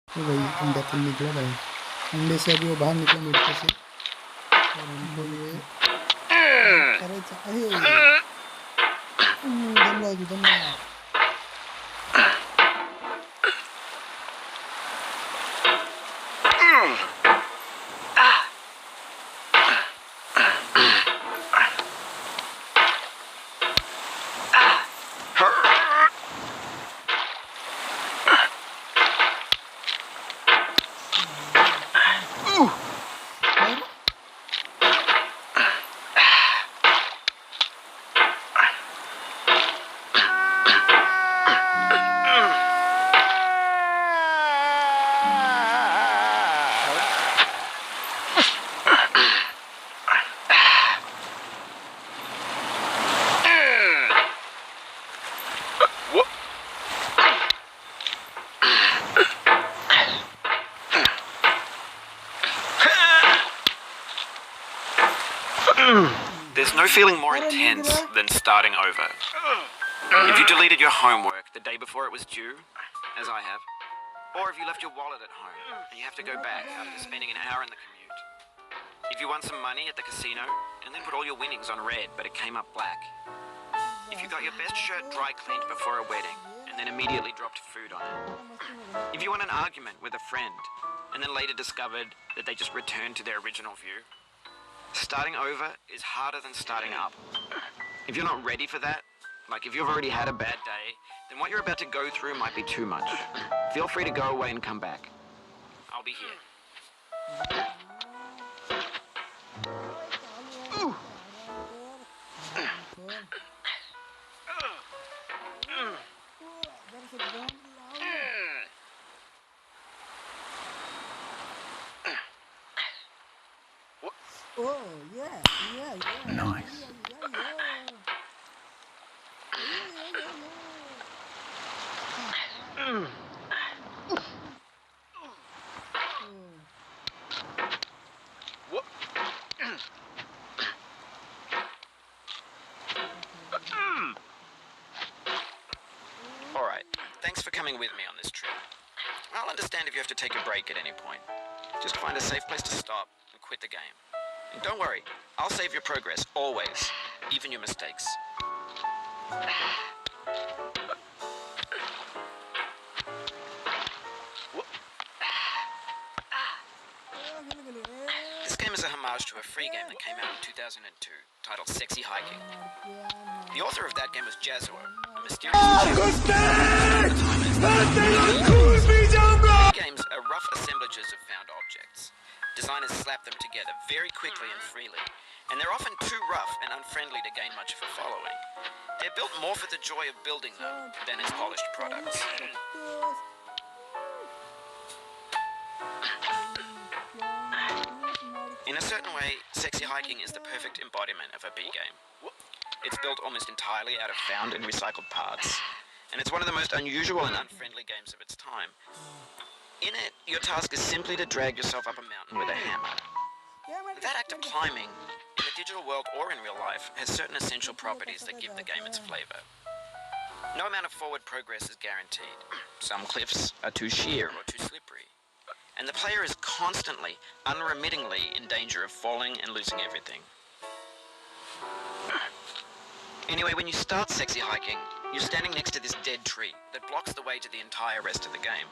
तो भाई अंड्यातून निकला भाई, अंडे से अभी वो बाहर निकला मिट्टी से, और हमको ये करायचं आहे. दमला तू दमला. There's no feeling more intense than starting over. If you deleted your homework the day before it was due, as I have, or if you left your wallet at home and you have to go back after spending an hour in the commute. If you won some money at the casino and then put all your winnings on red but it came up black. If you got your best shirt dry cleaned before a wedding and then immediately dropped food on it. If you won an argument with a friend and then later discovered that they just returned to their original view. Starting over is harder than starting up. If you're not ready for that, like if you've already had a bad day, then what you're about to go through might be too much. Feel free to go away and come back. I'll be here. Oh yeah. Nice. Alright, thanks for coming with me on this trip. I'll understand if you have to take a break at any point. Just find a safe place to stop and quit the game. And don't worry, I'll save your progress, always, even your mistakes. This game is a homage to a free game that came out in 2002, titled Sexy Hiking. The author of that game was Jazuo, a mysterious games are rough assemblages of found objects. Designers slap them together very quickly and freely, and they're often too rough and unfriendly to gain much of a following. They're built more for the joy of building them than as polished products. In a certain way, Sexy Hiking is the perfect embodiment of a B game. It's built almost entirely out of found and recycled parts, and it's one of the most unusual and unfriendly games of its time. In it, your task is simply to drag yourself up a mountain with a hammer. That act of climbing, in the digital world or in real life, has certain essential properties that give the game its flavor. No amount of forward progress is guaranteed. Some cliffs are too sheer or too slippery. And the player is constantly, unremittingly in danger of falling and losing everything. Anyway, when you start Sexy Hiking, you're standing next to this dead tree that blocks the way to the entire rest of the game.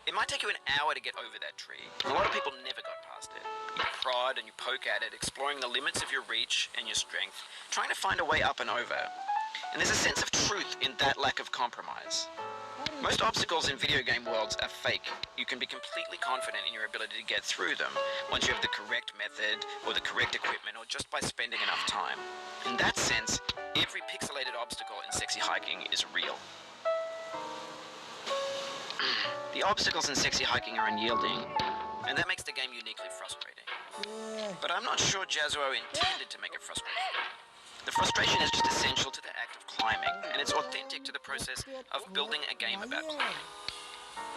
It might take you an hour to get over that tree, and a lot of people never got past it. You prod and you poke at it, exploring the limits of your reach and your strength, trying to find a way up and over. And there's a sense of truth in that lack of compromise. Most obstacles in video game worlds are fake. You can be completely confident in your ability to get through them once you have the correct method or the correct equipment or just by spending enough time. In that sense, every pixelated obstacle in Sexy Hiking is real. The obstacles in Sexy Hiking are unyielding, and that makes the game uniquely frustrating. But I'm not sure Jazuo intended to make it frustrating. The frustration is just essential to the act of climbing, and it's authentic to the process of building a game about climbing.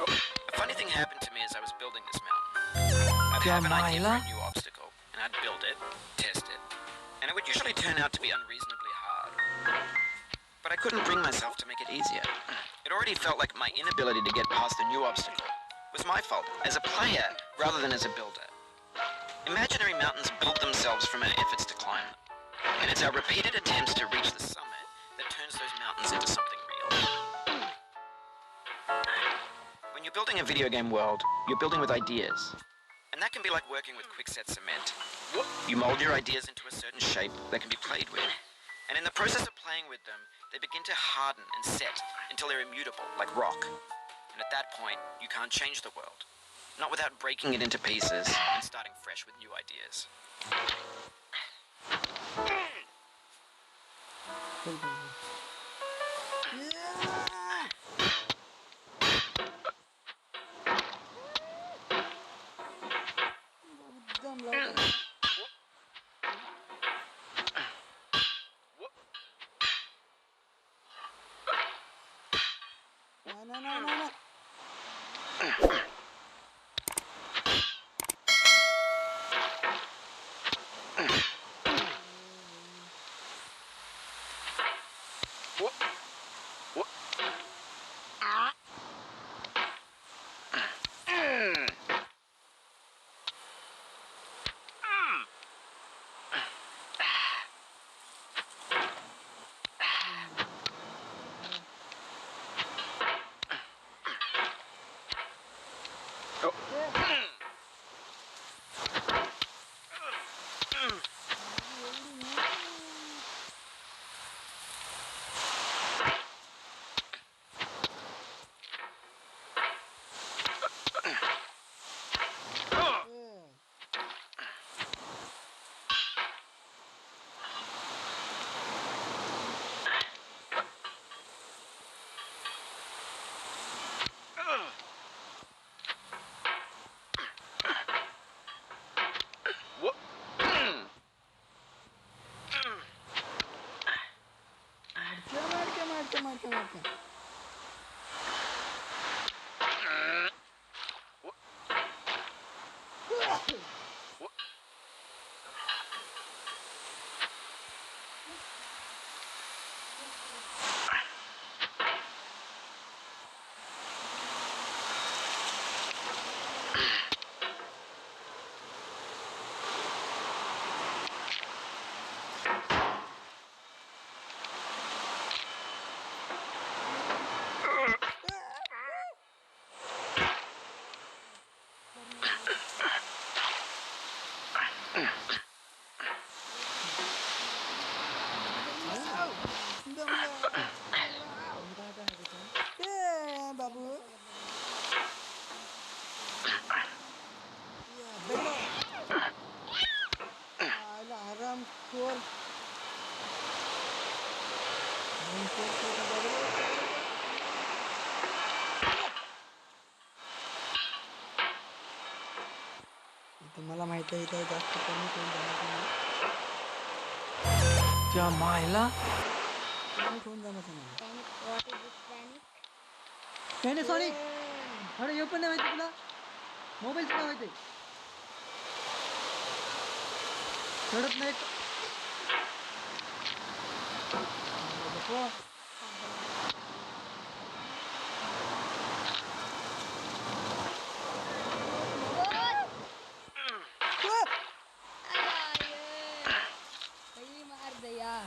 A funny thing happened to me as I was building this mountain. I'd have an idea for a new obstacle, and I'd build it, test it, and it would usually turn out to be unreasonably hard. But I couldn't bring myself to make it easier. It already felt like my inability to get past a new obstacle was my fault as a player rather than as a builder. Imaginary mountains build themselves from our efforts to climb them. And it's our repeated attempts to reach the summit that turns those mountains into something real. When you're building a video game world, you're building with ideas. And that can be like working with quickset cement. You mold your ideas into a certain shape that can be played with. And in the process of playing with them, they begin to harden and set until they're immutable, like rock. And at that point, you can't change the world. Not without breaking it into pieces and starting fresh with new ideas. No. Marca. Babu. Ya, benar. Alah, haram khor. Itu मला माहिती आहे इथं जास्त कमी कोण जाणार नाही. क्या मायला कोण जाणार नाही. What is this panic? पॅनेसॉनिक अरे हे पण नाही माहिती तुला मोबाईलचं नाव माहिती कळत नाही Kayı मार दे यार.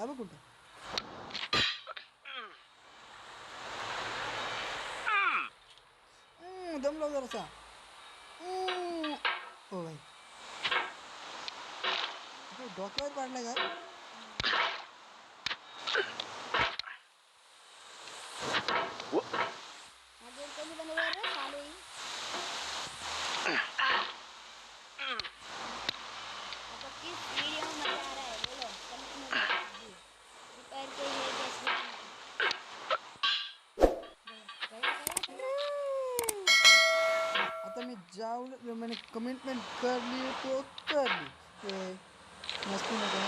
Apa kuda? Dam lo जरासा. ओ भाई. अरे डोक्यावर पाडला का? माझे कोणी बनवलं रे साले. आता किस वीडियो में मजा आ रहा है बोलो कमेंट में. जाऊ मैंने कमिटमेंट कर ली तो कर ली. मस्ती नको.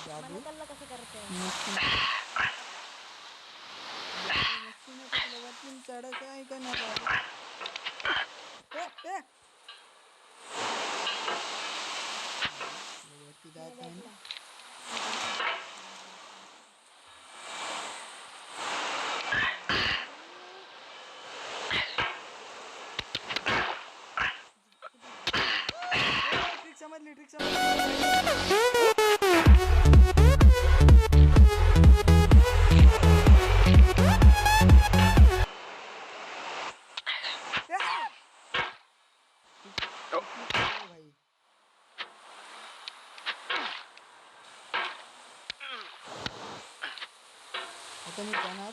मला कल्ला कसं करते मस्ती नको तुला वरतून चढायचं आहे का नाही बाबा. वरती जात आहे ना. ट्रिक समजली. भाई आता मी जाणार